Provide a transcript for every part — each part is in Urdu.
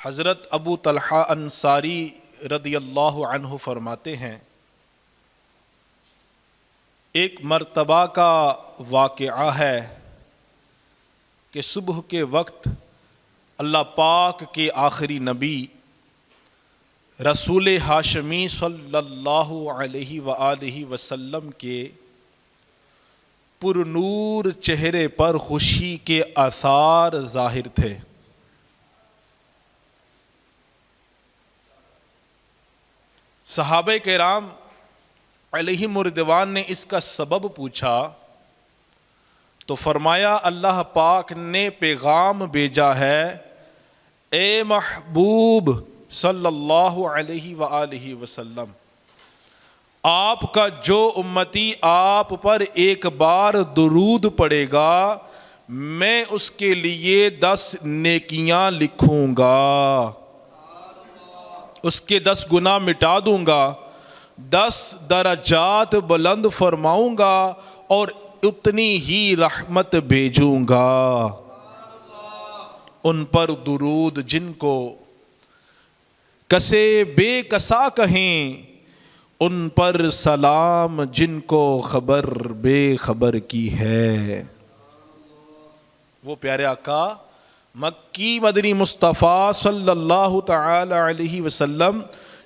حضرت ابو طلحہ انصاری رضی اللہ عنہ فرماتے ہیں، ایک مرتبہ کا واقعہ ہے کہ صبح کے وقت اللہ پاک کے آخری نبی رسول ہاشمی صلی اللہ علیہ وآلہ وسلم کے پر نور چہرے پر خوشی کے آثار ظاہر تھے۔ صحابہ کرام علیہم رضوان نے اس کا سبب پوچھا تو فرمایا اللہ پاک نے پیغام بھیجا ہے، اے محبوب صلی اللہ علیہ وآلہ وسلم، آپ کا جو امتی آپ پر ایک بار درود پڑے گا میں اس کے لیے 10 نیکیاں لکھوں گا، اس کے 10 گناہ مٹا دوں گا، 10 درجات بلند فرماؤں گا اور اتنی ہی رحمت بھیجوں گا۔ ان پر درود جن کو کسے بے کسا کہیں، ان پر سلام جن کو خبر بے خبر کی ہے۔ وہ پیارے آقا مکی مدنی مصطفیٰ صلی اللہ تعالی علیہ وسلم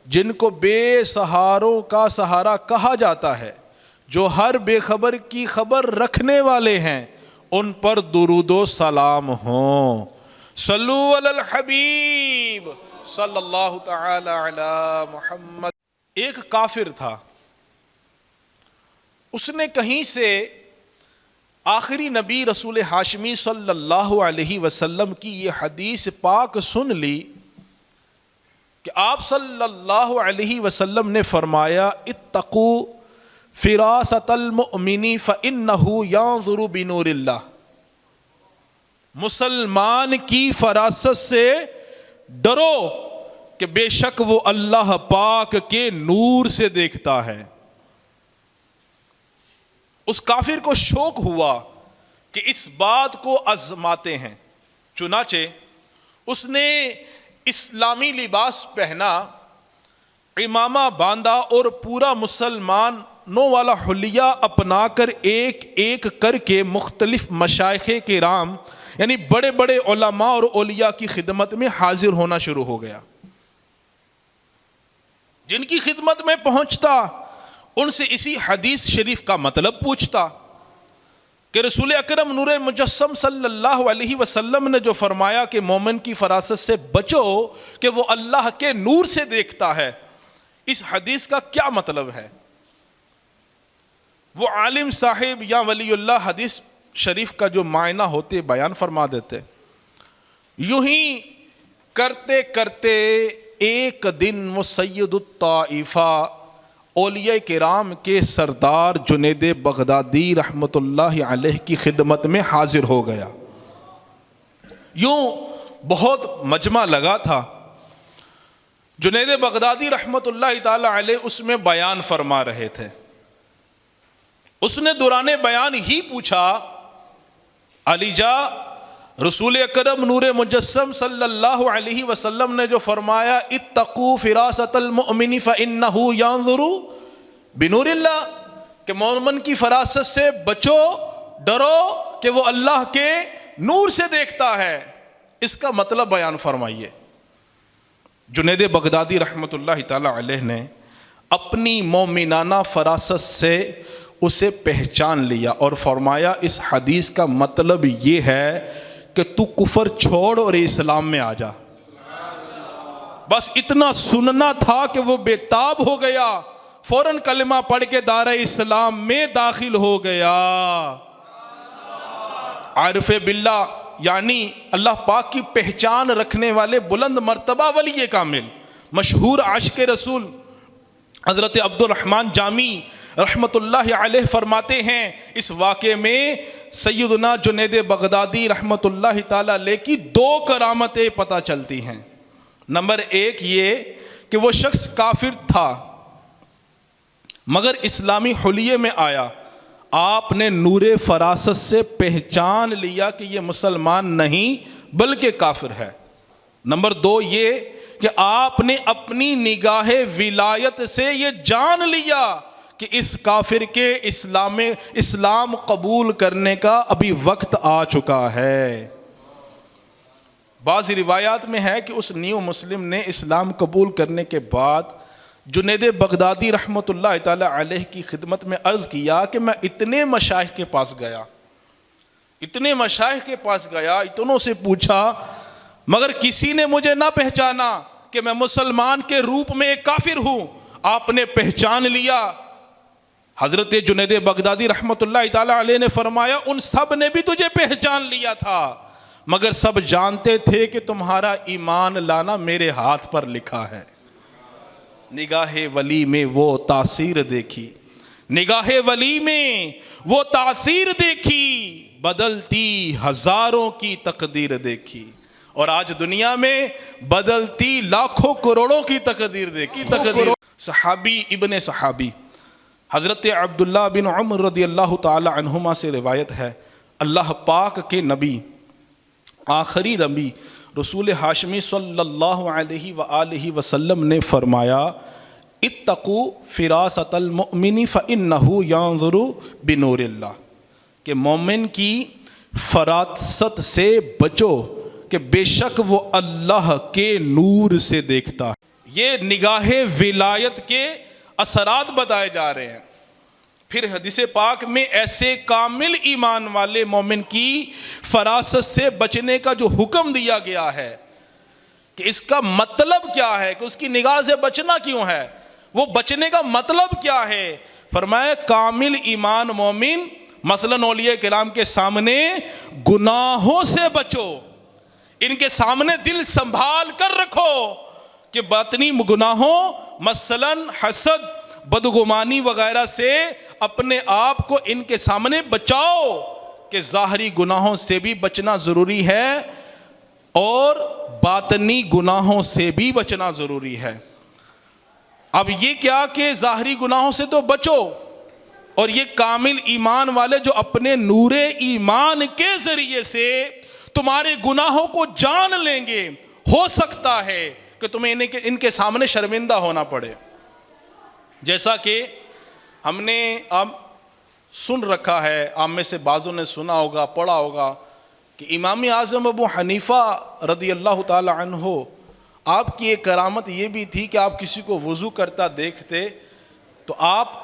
جن کو بے سہاروں کا سہارا کہا جاتا ہے، جو ہر بے خبر کی خبر رکھنے والے ہیں، ان پر درود و سلام ہوں۔ صلو علی الحبیب صلی اللہ تعالی علی محمد۔ ایک کافر تھا، اس نے کہیں سے آخری نبی رسول ہاشمی صلی اللہ علیہ وسلم کی یہ حدیث پاک سن لی کہ آپ صلی اللہ علیہ وسلم نے فرمایا، اتقوا فراست المؤمن فإنہ ينظر بنور اللہ۔ مسلمان کی فراست سے ڈرو کہ بے شک وہ اللہ پاک کے نور سے دیکھتا ہے۔ اس کافر کو شوق ہوا کہ اس بات کو آزماتے ہیں، چنانچہ اس نے اسلامی لباس پہنا، امامہ باندھا اور پورا مسلمانوں والا حلیہ اپنا کر ایک ایک کر کے مختلف مشائخ کرام یعنی بڑے بڑے علماء اور اولیاء کی خدمت میں حاضر ہونا شروع ہو گیا۔ جن کی خدمت میں پہنچتا ان سے اسی حدیث شریف کا مطلب پوچھتا کہ رسول اکرم نور مجسم صلی اللہ علیہ وسلم نے جو فرمایا کہ مومن کی فراست سے بچو کہ وہ اللہ کے نور سے دیکھتا ہے، اس حدیث کا کیا مطلب ہے؟ وہ عالم صاحب یا ولی اللہ حدیث شریف کا جو معنی ہوتے بیان فرما دیتے۔ یوں ہی کرتے کرتے ایک دن وہ سید الطائفہ اولیاء کرام کے سردار جنید بغدادی رحمت اللہ علیہ کی خدمت میں حاضر ہو گیا۔ یوں بہت مجمع لگا تھا، جنید بغدادی رحمت اللہ تعالی علیہ اس میں بیان فرما رہے تھے۔ اس نے دوران بیان ہی پوچھا، علی جا، رسول اکرم نور مجسم صلی اللہ علیہ وسلم نے جو فرمایا اتقوا فراست المؤمن فإنہ ينظر بنور اللہ، کہ مومن کی فراست سے بچو، ڈرو کہ وہ اللہ کے نور سے دیکھتا ہے، اس کا مطلب بیان فرمائیے۔ جنید بغدادی رحمت اللہ تعالی علیہ نے اپنی مومنانہ فراست سے اسے پہچان لیا اور فرمایا اس حدیث کا مطلب یہ ہے کہ تو کفر چھوڑ اور اسلام میں آ جا۔ بس اتنا سننا تھا کہ وہ بے تاب ہو گیا، فوراً کلمہ پڑھ کے دائرہ اسلام میں داخل ہو گیا۔ عارف باللہ یعنی اللہ پاک کی پہچان رکھنے والے بلند مرتبہ ولی کامل، مشہور عاشق رسول حضرت عبد الرحمن جامی رحمت اللہ علیہ فرماتے ہیں، اس واقعے میں سیدنا جنید بغدادی رحمت اللہ تعالی علیہ کی 2 کرامتیں پتہ چلتی ہیں۔ نمبر 1 یہ کہ وہ شخص کافر تھا مگر اسلامی حلیے میں آیا، آپ نے نور فراست سے پہچان لیا کہ یہ مسلمان نہیں بلکہ کافر ہے۔ نمبر 2 یہ کہ آپ نے اپنی نگاہ ولایت سے یہ جان لیا کہ اس کافر کے اسلام قبول کرنے کا ابھی وقت آ چکا ہے۔ بعض روایات میں ہے کہ اس نیو مسلم نے اسلام قبول کرنے کے بعد جنید بغدادی رحمۃ اللہ تعالی علیہ کی خدمت میں عرض کیا کہ میں اتنے مشائخ کے پاس گیا، اتنوں سے پوچھا، مگر کسی نے مجھے نہ پہچانا کہ میں مسلمان کے روپ میں ایک کافر ہوں۔ آپ نے پہچان لیا۔ حضرت جنید بغدادی رحمۃ اللہ تعالی علیہ نے فرمایا ان سب نے بھی تجھے پہچان لیا تھا، مگر سب جانتے تھے کہ تمہارا ایمان لانا میرے ہاتھ پر لکھا ہے۔ نگاہ ولی میں وہ تاثیر دیکھی، نگاہ ولی میں وہ تاثیر دیکھی، بدلتی ہزاروں کی تقدیر دیکھی، اور آج دنیا میں بدلتی لاکھوں کروڑوں کی تقدیر دیکھی۔ صحابی ابن صحابی حضرت عبداللہ بن عمر رضی اللہ تعالی عنہما سے روایت ہے، اللہ پاک کے نبی آخری نبی رسول ہاشمی صلی اللہ علیہ وآلہ وسلم نے فرمایا، اتقوا فراست المؤمن فإنہ ينظر بنور اللہ، کہ مومن کی فراست سے بچو کہ بے شک وہ اللہ کے نور سے دیکھتا ہے۔ یہ نگاہ ولایت کے اثرات بتائے جا رہے ہیں۔ پھر حدیث پاک میں ایسے کامل ایمان والے مومن کی فراست سے بچنے کا جو حکم دیا گیا ہے کہ اس کا مطلب کیا ہے، کہ اس کی نگاہ سے بچنا کیوں ہے، وہ بچنے کا مطلب کیا ہے، فرمایا کامل ایمان مومن مثلاً اولیاء کرام کے سامنے گناہوں سے بچو، ان کے سامنے دل سنبھال کر رکھو کہ باطنی گناہوں مثلاً حسد، بدگمانی وغیرہ سے اپنے آپ کو ان کے سامنے بچاؤ، کہ ظاہری گناہوں سے بھی بچنا ضروری ہے اور باطنی گناہوں سے بھی بچنا ضروری ہے۔ اب یہ کیا کہ ظاہری گناہوں سے تو بچو، اور یہ کامل ایمان والے جو اپنے نور ایمان کے ذریعے سے تمہارے گناہوں کو جان لیں گے، ہو سکتا ہے کہ تمہیں ان کے سامنے شرمندہ ہونا پڑے۔ جیسا کہ ہم نے اب سن رکھا ہے، آپ میں سے بعضوں نے سنا ہوگا، پڑھا ہوگا کہ امام اعظم ابو حنیفہ رضی اللہ تعالی عنہ، آپ کی ایک کرامت یہ بھی تھی کہ آپ کسی کو وضو کرتا دیکھتے تو آپ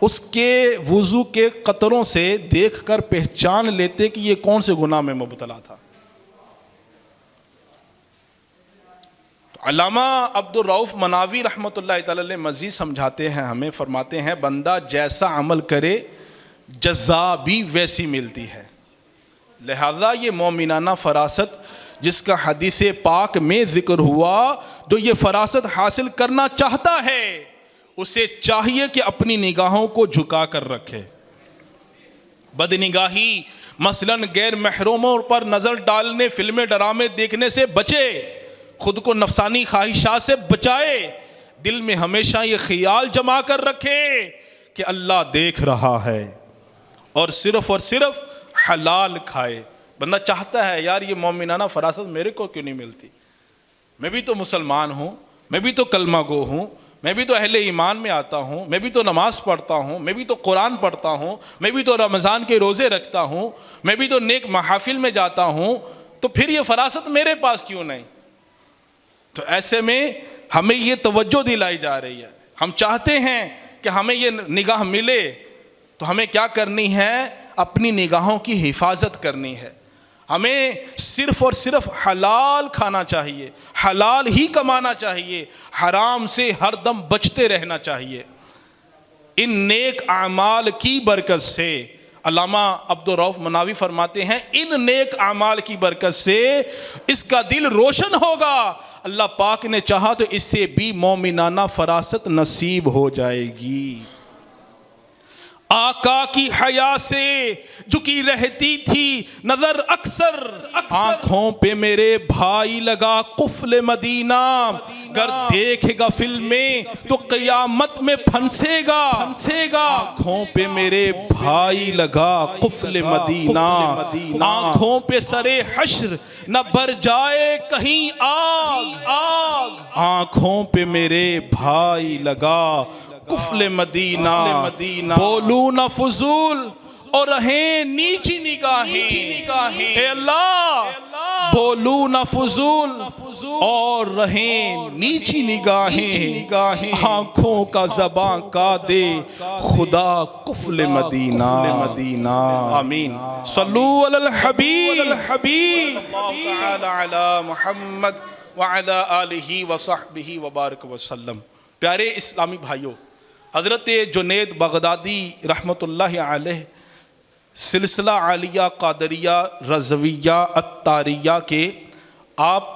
اس کے وضو کے قطروں سے دیکھ کر پہچان لیتے کہ یہ کون سے گناہ میں مبتلا تھا۔ علامہ عبد الرؤف مناوی رحمۃ اللہ تعالی علیہ مزید سمجھاتے ہیں، ہمیں فرماتے ہیں بندہ جیسا عمل کرے جزا بھی ویسی ملتی ہے، لہذا یہ مومنانہ فراست جس کا حدیث پاک میں ذکر ہوا، جو یہ فراست حاصل کرنا چاہتا ہے اسے چاہیے کہ اپنی نگاہوں کو جھکا کر رکھے، بد نگاہی مثلاً غیر محرموں پر نظر ڈالنے، فلمیں ڈرامے دیکھنے سے بچے، خود کو نفسانی خواہشات سے بچائے، دل میں ہمیشہ یہ خیال جما کر رکھے کہ اللہ دیکھ رہا ہے، اور صرف حلال کھائے۔ بندہ چاہتا ہے یار یہ مومنانہ فراست میرے کو کیوں نہیں ملتی، میں بھی تو مسلمان ہوں، میں بھی تو کلمہ گو ہوں، میں بھی تو اہل ایمان میں آتا ہوں، میں بھی تو نماز پڑھتا ہوں، میں بھی تو قرآن پڑھتا ہوں، میں بھی تو رمضان کے روزے رکھتا ہوں، میں بھی تو نیک محافل میں جاتا ہوں، تو پھر یہ فراست میرے پاس کیوں نہیں؟ تو ایسے میں ہمیں یہ توجہ دلائی جا رہی ہے، ہم چاہتے ہیں کہ ہمیں یہ نگاہ ملے، تو ہمیں کیا کرنی ہے؟ اپنی نگاہوں کی حفاظت کرنی ہے، ہمیں صرف اور صرف حلال کھانا چاہیے، حلال ہی کمانا چاہیے، حرام سے ہر دم بچتے رہنا چاہیے۔ ان نیک اعمال کی برکت سے علامہ عبد الرؤف مناوی فرماتے ہیں، ان نیک اعمال کی برکت سے اس کا دل روشن ہوگا، اللہ پاک نے چاہا تو اس سے بھی مومنانہ فراست نصیب ہو جائے گی۔ آقا کی حیا سے جھکی رہتی تھی نظر اکثر، آنکھوں پہ میرے بھائی لگا قفل مدینہ، گر دیکھے گا فلمیں تو قیامت میں پھنسے گا، آنکھوں پہ میرے بھائی لگا قفل مدینہ، آنکھوں پہ سرے حشر نہ بر جائے کہیں آگ، آنکھوں پہ میرے بھائی لگا قفل مدینہ، بولوں نہ فضول اور رہیں نیچی نگاہیں، اے اللہ بولوں نہ فضول اور رہیں نیچی نگاہیں، آنکھوں کا زباں کا دے خدا قفل مدینہ، آمین۔ صلو علی الحبیب اللہ تعالی علی محمد وعلی آلہ وصحبہ وبارک وسلم۔ پیارے اسلامی بھائیوں، حضرت جنید بغدادی رحمت اللہ علیہ سلسلہ عالیہ قادریہ رضویہ اتاریہ کے آپ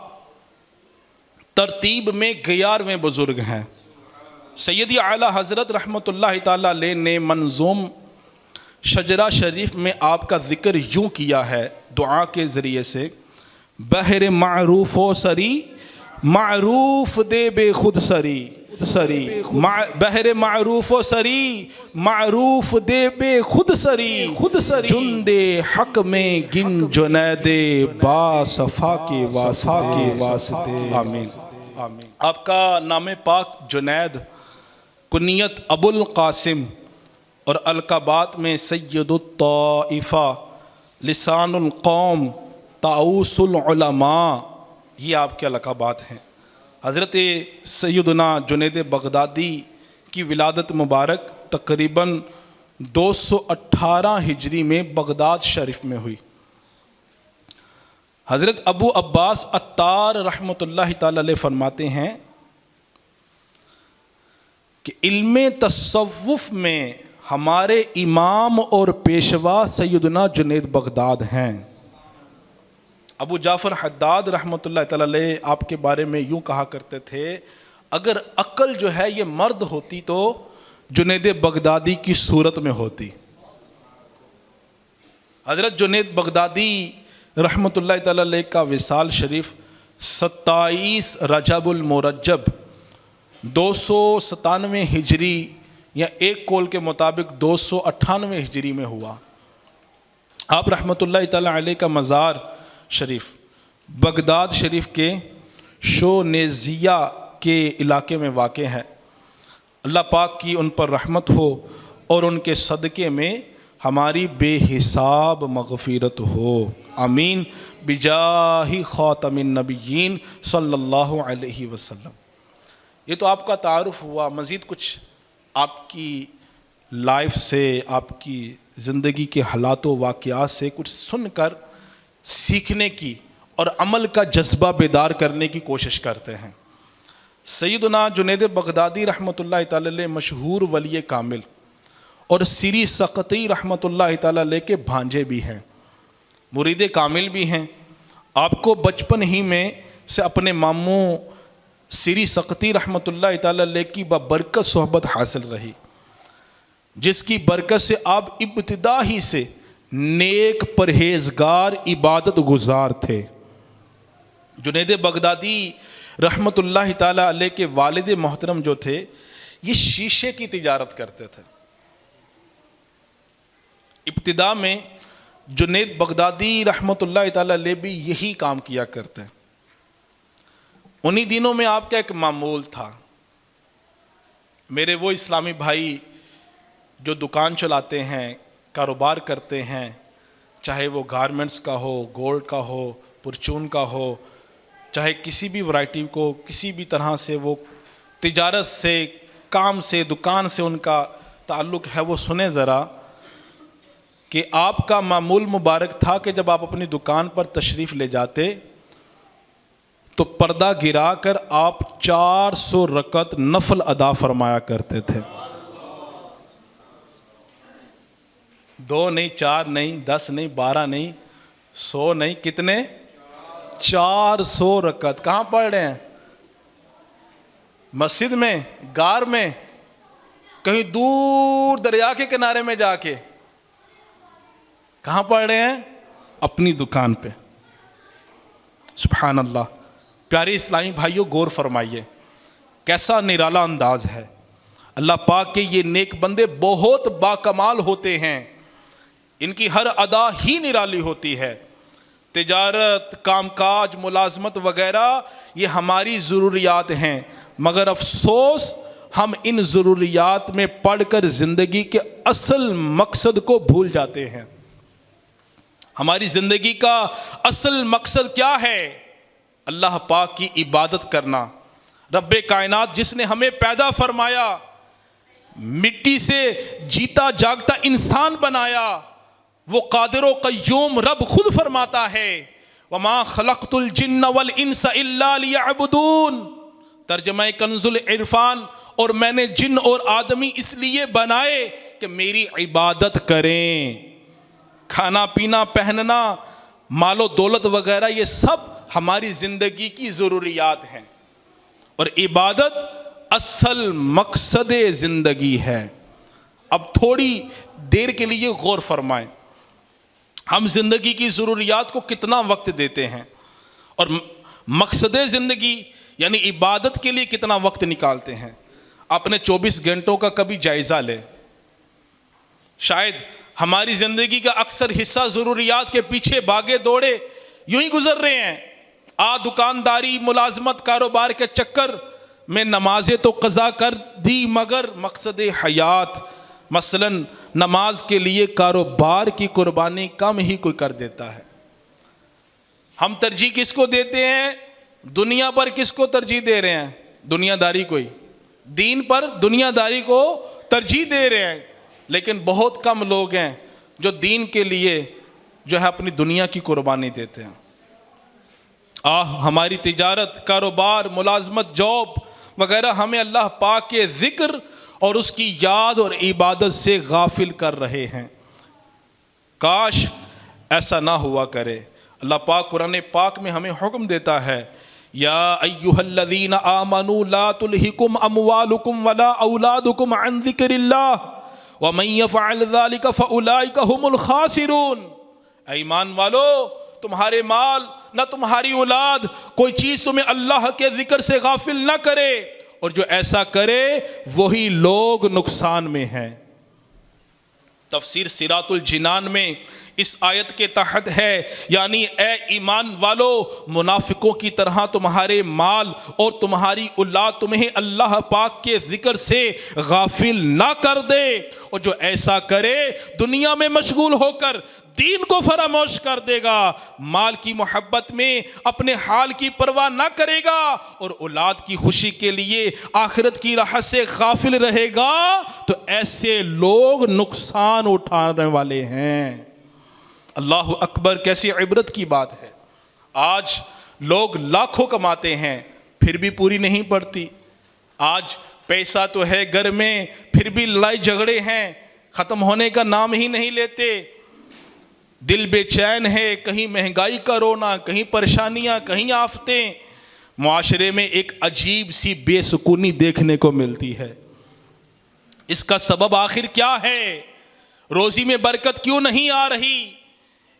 ترتیب میں 11ویں بزرگ ہیں۔ سیدی اعلیٰ حضرت رحمت اللہ تعالیٰ علیہ نے منظوم شجرہ شریف میں آپ کا ذکر یوں کیا ہے دعا کے ذریعے سے، بہر معروف و سری معروف دے بے خود سری، بہر معروف و سری معروف دے بے خود سری، جند حق میں گن جنید با صفا کے واسطے، آمین۔ آپ کا نام پاک جنید، کنیت ابو القاسم اور القابات میں سید الطائفہ، لسان القوم، طاؤس العلماء، یہ آپ کے لقبات ہیں۔ حضرت سیدنا جنید بغدادی کی ولادت مبارک تقریباً 218 ہجری میں بغداد شریف میں ہوئی۔ حضرت ابو عباس عطار رحمۃ اللہ تعالی علیہ فرماتے ہیں کہ علم تصوف میں ہمارے امام اور پیشوا سیدنا جنید بغداد ہیں۔ ابو جعفر حداد رحمۃ اللہ تعالی علیہ آپ کے بارے میں یوں کہا کرتے تھے، اگر عقل جو ہے یہ مرد ہوتی تو جنید بغدادی کی صورت میں ہوتی۔ حضرت جنید بغدادی رحمۃ اللہ تعالی علیہ کا وصال شریف 27 رجب المرجب 297 ہجری یا ایک قول کے مطابق 298 ہجری میں ہوا۔ آپ رحمۃ اللہ تعالی علیہ کا مزار شریف بغداد شریف کے شونیزیہ کے علاقے میں واقع ہے۔ اللہ پاک کی ان پر رحمت ہو اور ان کے صدقے میں ہماری بے حساب مغفرت ہو، آمین، بجاہ خاتم النبیین صلی اللہ علیہ وسلم۔ یہ تو آپ کا تعارف ہوا، مزید کچھ آپ کی لائف سے، آپ کی زندگی کے حالات و واقعات سے کچھ سن کر سیکھنے کی اور عمل کا جذبہ بیدار کرنے کی کوشش کرتے ہیں۔ سیدنا جنید بغدادی رحمۃ اللہ تعالی علیہ مشہور ولی کامل اور سری سقطی رحمۃ اللہ تعالی علیہ کے بھانجے بھی ہیں، مرید کامل بھی ہیں۔ آپ کو بچپن ہی میں سے اپنے ماموں سری سقطی رحمۃ اللہ تعالی علیہ کی ببرکت صحبت حاصل رہی، جس کی برکت سے آپ ابتدا ہی سے نیک پرہیزگار عبادت گزار تھے۔ جنید بغدادی رحمۃ اللہ تعالی علیہ کے والد محترم جو تھے یہ شیشے کی تجارت کرتے تھے۔ ابتدا میں جنید بغدادی رحمۃ اللہ تعالی علیہ بھی یہی کام کیا کرتے ہیں۔ انہی دنوں میں آپ کا ایک معمول تھا، میرے وہ اسلامی بھائی جو دکان چلاتے ہیں، کاروبار کرتے ہیں، چاہے وہ گارمنٹس کا ہو، گولڈ کا ہو، پرچون کا ہو، چاہے کسی بھی ورائٹی کو کسی بھی طرح سے وہ تجارت سے، کام سے، دکان سے ان کا تعلق ہے، وہ سنیں ذرا کہ آپ کا معمول مبارک تھا کہ جب آپ اپنی دکان پر تشریف لے جاتے تو پردہ گرا کر آپ 400 رکعت نفل ادا فرمایا کرتے تھے۔ 2 نہیں، 4 نہیں، 10 نہیں، 12 نہیں، 100 نہیں، کتنے؟ 400 رکعت۔ کہاں پڑھ رہے ہیں؟ مسجد میں، گار میں، کہیں دور دریا کے کنارے میں جا کے کہاں پڑھ رہے ہیں؟ اپنی دکان پہ. سبحان اللہ. پیارے اسلامی بھائیوں غور فرمائیے کیسا نرالا انداز ہے. اللہ پاک کے یہ نیک بندے بہت باکمال ہوتے ہیں, ان کی ہر ادا ہی نرالی ہوتی ہے. تجارت, کام کاج, ملازمت وغیرہ یہ ہماری ضروریات ہیں, مگر افسوس ہم ان ضروریات میں پڑھ کر زندگی کے اصل مقصد کو بھول جاتے ہیں. ہماری زندگی کا اصل مقصد کیا ہے؟ اللہ پاک کی عبادت کرنا. رب کائنات جس نے ہمیں پیدا فرمایا, مٹی سے جیتا جاگتا انسان بنایا, وہ قادر و قیوم رب خود فرماتا ہے وَمَا خَلَقْتُ الْجِنَّ وَالْإِنسَ إِلَّا لِيَعْبُدُونَ. ترجمہ کنز العرفان, اور میں نے جن اور آدمی اس لیے بنائے کہ میری عبادت کریں. کھانا پینا, پہننا, مال و دولت وغیرہ یہ سب ہماری زندگی کی ضروریات ہیں, اور عبادت اصل مقصد زندگی ہے. اب تھوڑی دیر کے لیے غور فرمائیں, ہم زندگی کی ضروریات کو کتنا وقت دیتے ہیں, اور مقصد زندگی یعنی عبادت کے لیے کتنا وقت نکالتے ہیں. اپنے 24 گھنٹوں کا کبھی جائزہ لے. شاید ہماری زندگی کا اکثر حصہ ضروریات کے پیچھے بھاگے دوڑے یوں ہی گزر رہے ہیں. دکانداری, ملازمت, کاروبار کے چکر میں نمازیں تو قضا کر دی, مگر مقصد حیات مثلا نماز کے لیے کاروبار کی قربانی کم ہی کوئی کر دیتا ہے. ہم ترجیح کس کو دیتے ہیں؟ دنیا پر کس کو ترجیح دے رہے ہیں؟ دنیا داری کوئی. دین پر دنیا داری کو ترجیح دے رہے ہیں, لیکن بہت کم لوگ ہیں جو دین کے لیے جو ہے اپنی دنیا کی قربانی دیتے ہیں. ہماری تجارت, کاروبار, ملازمت, جاب وغیرہ ہمیں اللہ پاک کے ذکر اور اس کی یاد اور عبادت سے غافل کر رہے ہیں. کاش ایسا نہ ہوا کرے. اللہ پاک قرآن پاک میں ہمیں حکم دیتا ہے یا ایھا الذین آمنوا لا تلہکم اموالکم ولا اولادکم عن ذکر اللہ ومن یفعل ذلک فاولئک ھم الخاسرون. اے ایمان والو, تمہارے مال نہ تمہاری اولاد کوئی چیز تمہیں اللہ کے ذکر سے غافل نہ کرے, اور جو ایسا کرے وہی لوگ نقصان میں ہیں. تفسیر صراط الجنان میں اس آیت کے تحت ہے یعنی اے ایمان والو, منافقوں کی طرح تمہارے مال اور تمہاری اولاد تمہیں اللہ پاک کے ذکر سے غافل نہ کر دے, اور جو ایسا کرے دنیا میں مشغول ہو کر دین کو فراموش کر دے گا, مال کی محبت میں اپنے حال کی پرواہ نہ کرے گا, اور اولاد کی خوشی کے لیے آخرت کی راہ سے غافل رہے گا, تو ایسے لوگ نقصان اٹھانے والے ہیں. اللہ اکبر, کیسی عبرت کی بات ہے. آج لوگ لاکھوں کماتے ہیں پھر بھی پوری نہیں پڑتی. آج پیسہ تو ہے گھر میں پھر بھی لڑائی جھگڑے ہیں, ختم ہونے کا نام ہی نہیں لیتے. دل بے چین ہے, کہیں مہنگائی کا رونا, کہیں پریشانیاں, کہیں آفتیں. معاشرے میں ایک عجیب سی بے سکونی دیکھنے کو ملتی ہے. اس کا سبب آخر کیا ہے؟ روزی میں برکت کیوں نہیں آ رہی؟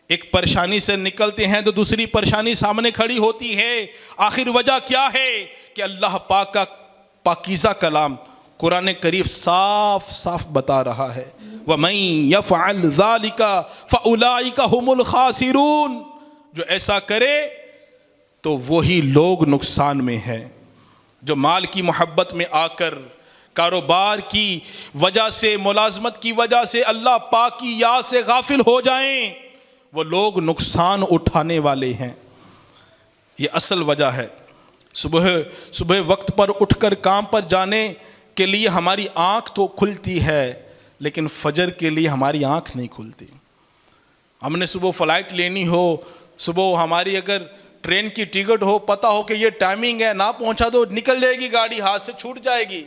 ایک پریشانی سے نکلتے ہیں تو دوسری پریشانی سامنے کھڑی ہوتی ہے. آخر وجہ کیا ہے؟ کہ اللہ پاک کا پاکیزہ کلام قرآن کریم صاف صاف بتا رہا ہے وَمَن يَفْعَلْ ذَلِكَ فَأُولَئِكَ هُمُ الْخَاسِرُونَ. جو ایسا کرے تو وہی لوگ نقصان میں ہیں. جو مال کی محبت میں آ کر کاروبار کی وجہ سے, ملازمت کی وجہ سے اللہ پاک کی یاد سے غافل ہو جائیں, وہ لوگ نقصان اٹھانے والے ہیں. یہ اصل وجہ ہے. صبح وقت پر اٹھ کر کام پر جانے کے لیے ہماری آنکھ تو کھلتی ہے, لیکن فجر کے لیے ہماری آنکھ نہیں کھلتی. ہم نے صبح فلائٹ لینی ہو, صبح ہماری اگر ٹرین کی ٹکٹ ہو, پتہ ہو کہ یہ ٹائمنگ ہے, نہ پہنچا تو نکل جائے گی گاڑی, ہاتھ سے چھوٹ جائے گی.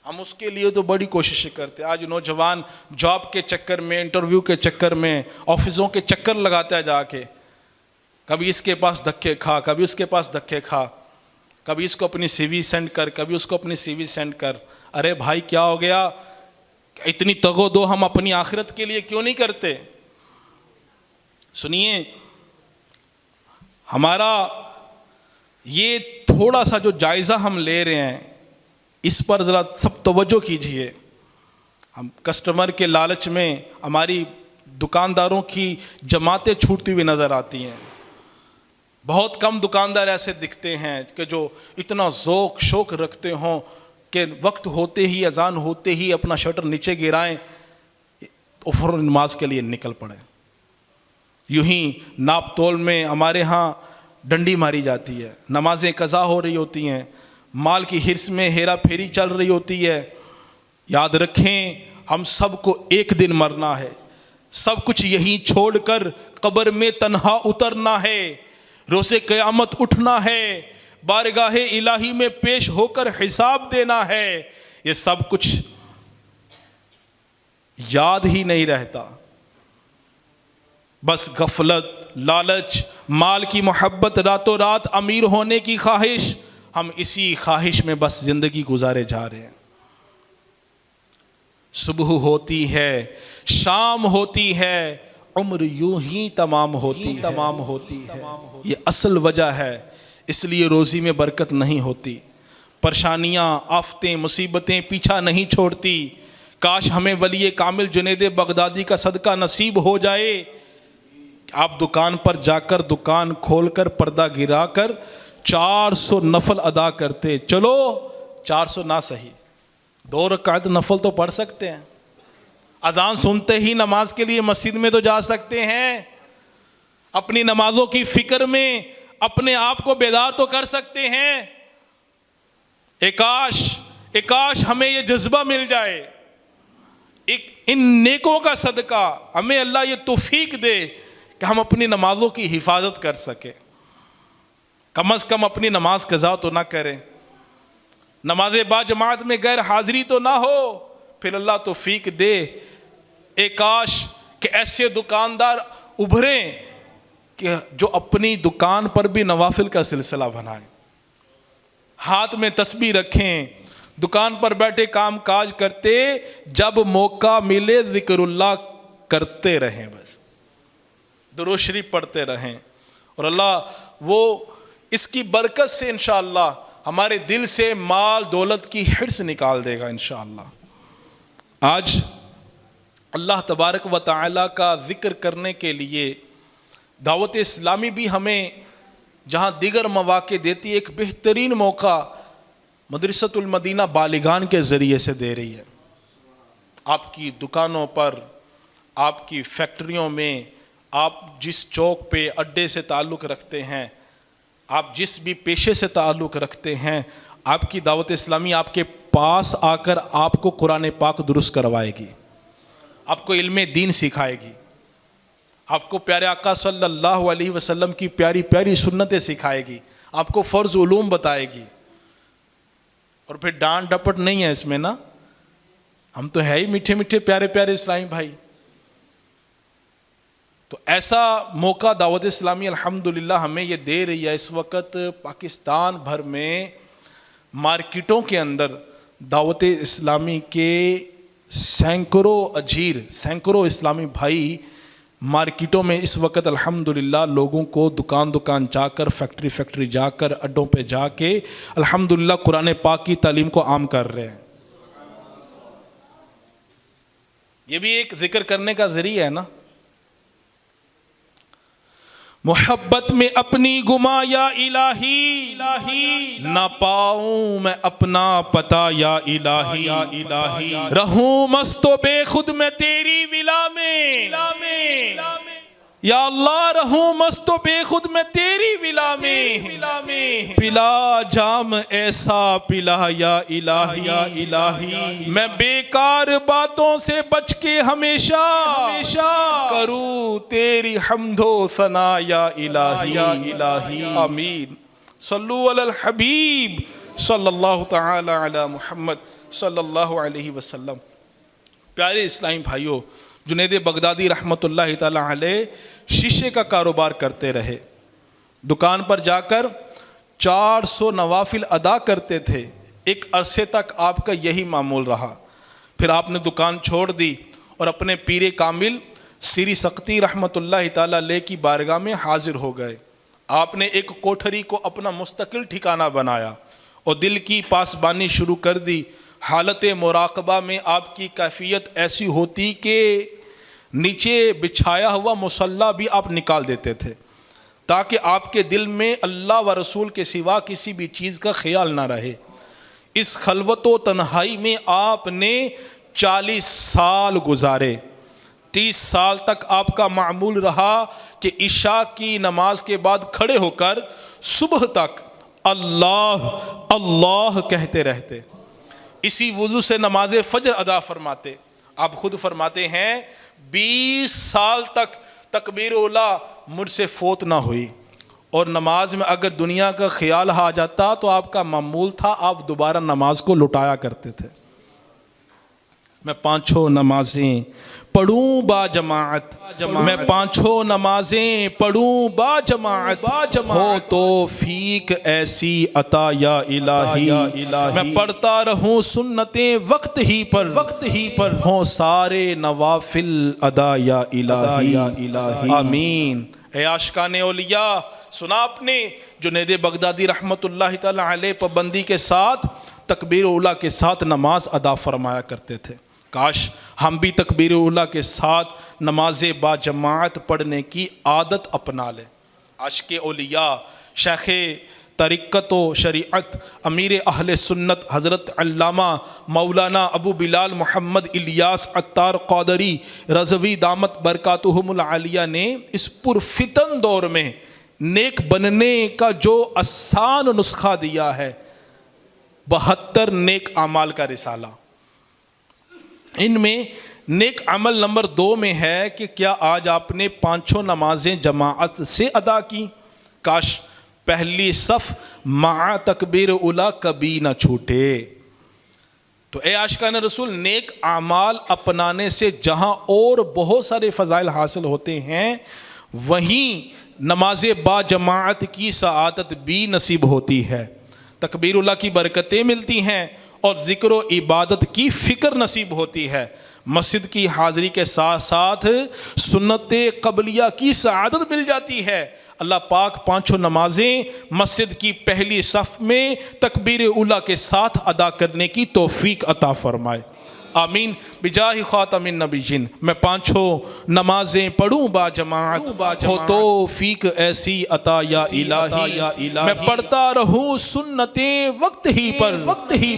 ہم اس کے لیے تو بڑی کوششیں کرتے. آج نوجوان جاب کے چکر میں, انٹرویو کے چکر میں, آفسوں کے چکر لگاتا ہے جا کے, کبھی اس کے پاس دھکے کھا, کبھی اس کے پاس دھکے کھا, کبھی اس کو اپنی سی وی سینڈ کر, کبھی اس کو اپنی سی وی سینڈ کر. ارے بھائی کیا ہو گیا؟ اتنی تگو دو ہم اپنی آخرت کے لیے کیوں نہیں کرتے؟ سنیے، ہمارا یہ تھوڑا سا جو جائزہ ہم لے رہے ہیں اس پر ذرا سب توجہ کیجئے۔ ہم کسٹمر کے لالچ میں ہماری دکانداروں کی جماعتیں چھوٹتی ہوئی نظر آتی ہیں۔ بہت کم دکاندار ایسے دکھتے ہیں کہ جو اتنا ذوق شوق رکھتے ہوں کہ وقت ہوتے ہی، اذان ہوتے ہی اپنا شٹر نیچے گرائیں اور فوراً نماز کے لیے نکل پڑیں۔ یوں ہی ناپ تول میں ہمارے ہاں ڈنڈی ماری جاتی ہے، نمازیں قضا ہو رہی ہوتی ہیں، مال کی حرص میں ہیرا پھیری چل رہی ہوتی ہے۔ یاد رکھیں، ہم سب کو ایک دن مرنا ہے، سب کچھ یہیں چھوڑ کر قبر میں تنہا اترنا ہے، روز قیامت اٹھنا ہے، بارگاہ الہی میں پیش ہو کر حساب دینا ہے۔ یہ سب کچھ یاد ہی نہیں رہتا، بس غفلت، لالچ، مال کی محبت، راتوں رات امیر ہونے کی خواہش، ہم اسی خواہش میں بس زندگی گزارے جا رہے ہیں۔ صبح ہوتی ہے، شام ہوتی ہے، عمر یوں ہی تمام ہوتی ہے۔ یہ اصل وجہ ہے، اس لیے روزی میں برکت نہیں ہوتی، پریشانیاں، آفتیں، مصیبتیں پیچھا نہیں چھوڑتی۔ کاش ہمیں ولی کامل جنید بغدادی کا صدقہ نصیب ہو جائے، آپ دکان پر جا کر دکان کھول کر پردہ گرا کر 400 نفل ادا کرتے۔ چلو 400 نہ صحیح، 2 رکعت نفل تو پڑھ سکتے ہیں، اذان سنتے ہی نماز کے لیے مسجد میں تو جا سکتے ہیں، اپنی نمازوں کی فکر میں اپنے آپ کو بیدار تو کر سکتے ہیں۔ کاش ہمیں یہ جذبہ مل جائے، ان نیکوں کا صدقہ ہمیں اللہ یہ توفیق دے کہ ہم اپنی نمازوں کی حفاظت کر سکیں، کم از کم اپنی نماز قضا تو نہ کریں، نماز با جماعت میں غیر حاضری تو نہ ہو، پھر اللہ توفیق دے۔ کاش کہ ایسے دکاندار ابھریں کہ جو اپنی دکان پر بھی نوافل کا سلسلہ بنائیں، ہاتھ میں تسبیح رکھیں، دکان پر بیٹھے کام کاج کرتے، جب موقع ملے ذکر اللہ کرتے رہیں، بس درود شریف پڑھتے رہیں، اور اللہ وہ اس کی برکت سے انشاءاللہ ہمارے دل سے مال دولت کی حرص نکال دے گا انشاءاللہ۔ آج اللہ تبارک و تعالی کا ذکر کرنے کے لیے دعوت اسلامی بھی ہمیں جہاں دیگر مواقع دیتی ہے، ایک بہترین موقع مدرسۃ المدینہ بالغان کے ذریعے سے دے رہی ہے۔ آپ کی دکانوں پر، آپ کی فیکٹریوں میں، آپ جس چوک پہ اڈے سے تعلق رکھتے ہیں، آپ جس بھی پیشے سے تعلق رکھتے ہیں، آپ کی دعوت اسلامی آپ کے پاس آ کر آپ کو قرآن پاک درست کروائے گی، آپ کو علم دین سکھائے گی، آپ کو پیارے آقا صلی اللہ علیہ وسلم کی پیاری پیاری سنتیں سکھائے گی، آپ کو فرض علوم بتائے گی، اور پھر ڈانٹ ڈپٹ نہیں ہے اس میں نا، ہم تو ہے ہی میٹھے میٹھے پیارے پیارے اسلامی بھائی۔ تو ایسا موقع دعوت اسلامی الحمدللہ ہمیں یہ دے رہی ہے۔ اس وقت پاکستان بھر میں مارکیٹوں کے اندر دعوت اسلامی کے سینکڑوں اجیر، سینکڑوں اسلامی بھائی مارکیٹوں میں اس وقت الحمدللہ لوگوں کو دکان دکان جا کر، فیکٹری فیکٹری جا کر، اڈوں پہ جا کے الحمدللہ قرآن پاک کی تعلیم کو عام کر رہے ہیں۔ یہ بھی ایک ذکر کرنے کا ذریعہ ہے نا۔ محبت میں اپنی گما یا الہی، نہ پاؤں میں اپنا پتا یا الہی، رہوں مست و بے خود میں تیری ولا میں، یا اللہ رہوں مست و بے خود میں تیری ولا میں، پلا جام ایسا پلا یا الہی، میں بیکار باتوں سے بچ کے ہمیشہ کروں تیری حمد و ثنا یا الہی، آمین۔ صلو علی الحبیب صلی اللہ تعالی علی محمد صلی اللہ علیہ وسلم۔ پیارے اسلامی بھائیوں، جنید بغدادی رحمۃ اللہ تعالی علیہ شیشے کا کاروبار کرتے رہے، دکان پر جا کر 400 نوافل ادا کرتے تھے، ایک عرصے تک آپ کا یہی معمول رہا۔ پھر آپ نے دکان چھوڑ دی اور اپنے پیر کامل سری سختی رحمۃ اللہ تعالیٰ علیہ کی بارگاہ میں حاضر ہو گئے. آپ نے ایک کوٹھری کو اپنا مستقل ٹھکانہ بنایا اور دل کی پاسبانی شروع کر دی. حالت مراقبہ میں آپ کی کیفیت ایسی ہوتی کہ نیچے بچھایا ہوا مصلی بھی آپ نکال دیتے تھے تاکہ آپ کے دل میں اللہ و رسول کے سوا کسی بھی چیز کا خیال نہ رہے. اس خلوت و تنہائی میں آپ نے 40 سال گزارے. 30 سال تک آپ کا معمول رہا کہ عشاء کی نماز کے بعد کھڑے ہو کر صبح تک اللہ اللہ کہتے رہتے. اسی وضو سے نماز فجر ادا فرماتے. آپ خود فرماتے ہیں 20 سال تک تکبیر اولا مجھ سے فوت نہ ہوئی، اور نماز میں اگر دنیا کا خیال آ جاتا تو آپ کا معمول تھا آپ دوبارہ نماز کو لٹایا کرتے تھے. میں 5 نمازیں پڑھوں با جماعت، میں 5 نمازیں پڑھوں با جماعت، ہو توفیق ایسی عطا یا الہی، میں پڑھتا رہوں سنتیں وقت ہی پر، ہوں سارے نوافل ادا یا الہی. آمین. اے عاشقان اولیاء، سنا آپ نے جنید بغدادی رحمت اللہ تعالی علیہ پابندی کے ساتھ تکبیر اولا کے ساتھ نماز ادا فرمایا کرتے تھے. کاش ہم بھی تکبیر اولا کے ساتھ نماز با جماعت پڑھنے کی عادت اپنا لیں. عاشق اولیاء، شیخ طریقت و شریعت، امیر اہل سنت حضرت علامہ مولانا ابو بلال محمد الیاس عطار قادری رضوی دامت برکاتہم العالیہ نے اس پرفتن دور میں نیک بننے کا جو آسان نسخہ دیا ہے، 72 نیک اعمال کا رسالہ. ان میں نیک عمل نمبر 2 میں ہے کہ کیا آج آپ نے 5 نمازیں جماعت سے ادا کی؟ کاش پہلی صف مع تکبیر اولا کبھی نہ چھوٹے. تو اے عاشقان رسول، نیک اعمال اپنانے سے جہاں اور بہت سارے فضائل حاصل ہوتے ہیں، وہیں نماز با جماعت کی سعادت بھی نصیب ہوتی ہے. تکبیر اولا کی برکتیں ملتی ہیں اور ذکر و عبادت کی فکر نصیب ہوتی ہے. مسجد کی حاضری کے ساتھ ساتھ سنت قبلیہ کی سعادت مل جاتی ہے. اللہ پاک 5 نمازیں مسجد کی پہلی صف میں تکبیر اولا کے ساتھ ادا کرنے کی توفیق عطا فرمائے. آمین. بجاہ خاتم النبیین. میں 5 نمازیں پڑھوں با جماعت، ہو توفیق ایسی عطا یا الہی، میں پڑھتا رہوں سنتیں وقت ہی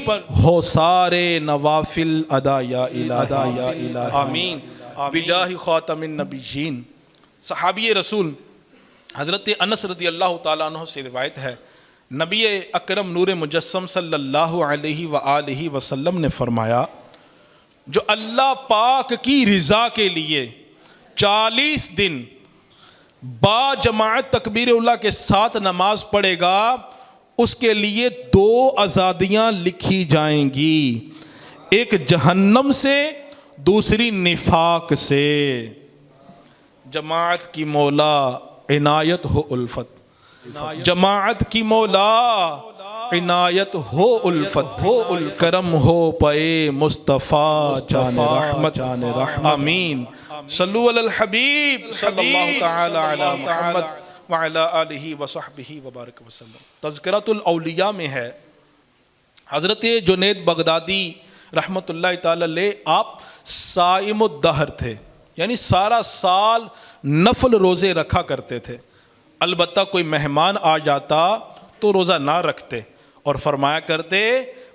پر، ہو سارے نوافل ادا یا الہی. آمین. بجاہ خاتم النبیین. صحابی رسول حضرت انس رضی اللہ تعالیٰ عنہ سے روایت ہے، نبی اکرم نور مجسم صلی اللہ علیہ وآلہ وسلم نے فرمایا، جو اللہ پاک کی رضا کے لیے 40 دن با جماعت تکبیر اولا کے ساتھ نماز پڑھے گا، اس کے لیے 2 آزادیاں لکھی جائیں گی، ایک جہنم سے، دوسری نفاق سے. جماعت کی مولا عنایت ہو الفت، جماعت کی مولا عنایت ہو الفت، کرم ہو پے مصطفیٰ جان رحمت. آمین. صلو علی الحبیب صلی اللہ تعالی علی محمد وعلی آلہ وصحبہ وبارک وسلم. تذکرۃ الاولیاء میں ہے، حضرت جنید بغدادی رحمت اللہ تعالی علیہ آپ صائم الدہر تھے، یعنی سارا سال نفل روزے رکھا کرتے تھے. البتہ کوئی مہمان آ جاتا تو روزہ نہ رکھتے اور فرمایا کرتے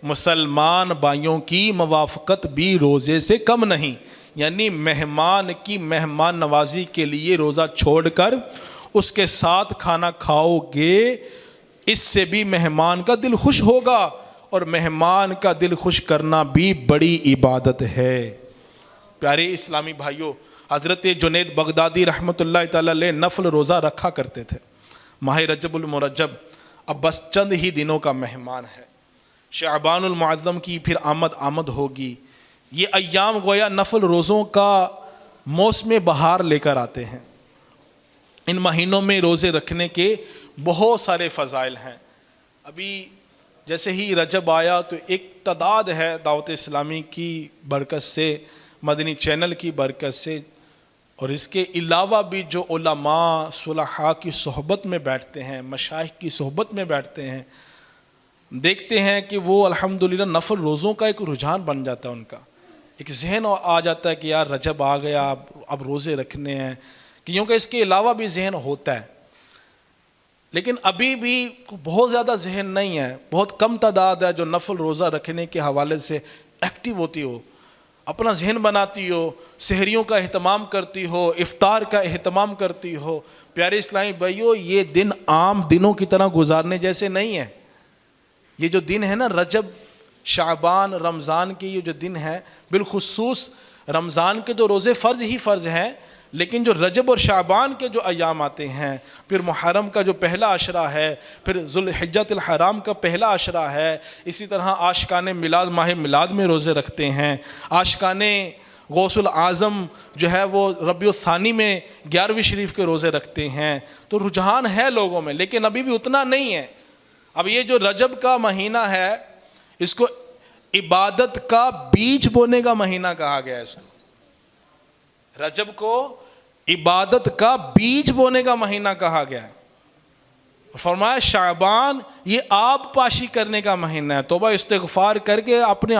مسلمان بھائیوں کی موافقت بھی روزے سے کم نہیں. یعنی مہمان کی مہمان نوازی کے لیے روزہ چھوڑ کر اس کے ساتھ کھانا کھاؤ گے، اس سے بھی مہمان کا دل خوش ہوگا، اور مہمان کا دل خوش کرنا بھی بڑی عبادت ہے. پیارے اسلامی بھائیوں، حضرت جنید بغدادی رحمت اللہ تعالی علیہ نفل روزہ رکھا کرتے تھے. ماہ رجب المرجب اب بس چند ہی دنوں کا مہمان ہے. شعبان المعظم کی پھر آمد ہوگی. یہ ایام گویا نفل روزوں کا موسم بہار لے کر آتے ہیں. ان مہینوں میں روزے رکھنے کے بہت سارے فضائل ہیں. ابھی جیسے ہی رجب آیا تو ایک امتداد ہے دعوت اسلامی کی برکت سے، مدنی چینل کی برکت سے، اور اس کے علاوہ بھی جو علماء صلحاء کی صحبت میں بیٹھتے ہیں، مشائخ کی صحبت میں بیٹھتے ہیں، دیکھتے ہیں کہ وہ الحمدللہ نفل روزوں کا ایک رجحان بن جاتا ہے، ان کا ایک ذہن آ جاتا ہے کہ یار رجب آ گیا، اب روزے رکھنے ہیں، کیونکہ اس کے علاوہ بھی ذہن ہوتا ہے، لیکن ابھی بھی بہت زیادہ ذہن نہیں ہے، بہت کم تعداد ہے جو نفل روزہ رکھنے کے حوالے سے ایکٹیو ہوتی ہو، اپنا ذہن بناتی ہو، سحریوں کا اہتمام کرتی ہو، افطار کا اہتمام کرتی ہو۔ پیارے اسلامی بھائیو، یہ دن عام دنوں کی طرح گزارنے جیسے نہیں ہے۔ یہ جو دن ہے نا، رجب، شعبان، رمضان کے یہ جو دن ہے، بالخصوص رمضان کے تو روزے فرض ہی فرض ہیں، لیکن جو رجب اور شعبان کے جو ایام آتے ہیں، پھر محرم کا جو پہلا عشرہ ہے، پھر ذوالحجۃ الحرام کا پہلا عشرہ ہے، اسی طرح عاشقان میلاد ماہ میلاد میں روزے رکھتے ہیں، عاشقان غوث العظم جو ہے وہ ربیع الثانی میں 11ویں شریف کے روزے رکھتے ہیں۔ تو رجحان ہے لوگوں میں، لیکن ابھی بھی اتنا نہیں ہے۔ اب یہ جو رجب کا مہینہ ہے، اس کو عبادت کا بیج بونے کا مہینہ کہا گیا ہے۔ اس کو رجب کو عبادت کا بیج بونے کا مہینہ کہا گیا ہے۔ فرمایا شعبان یہ آب پاشی کرنے کا مہینہ ہے، توبہ استغفار کر کے اپنے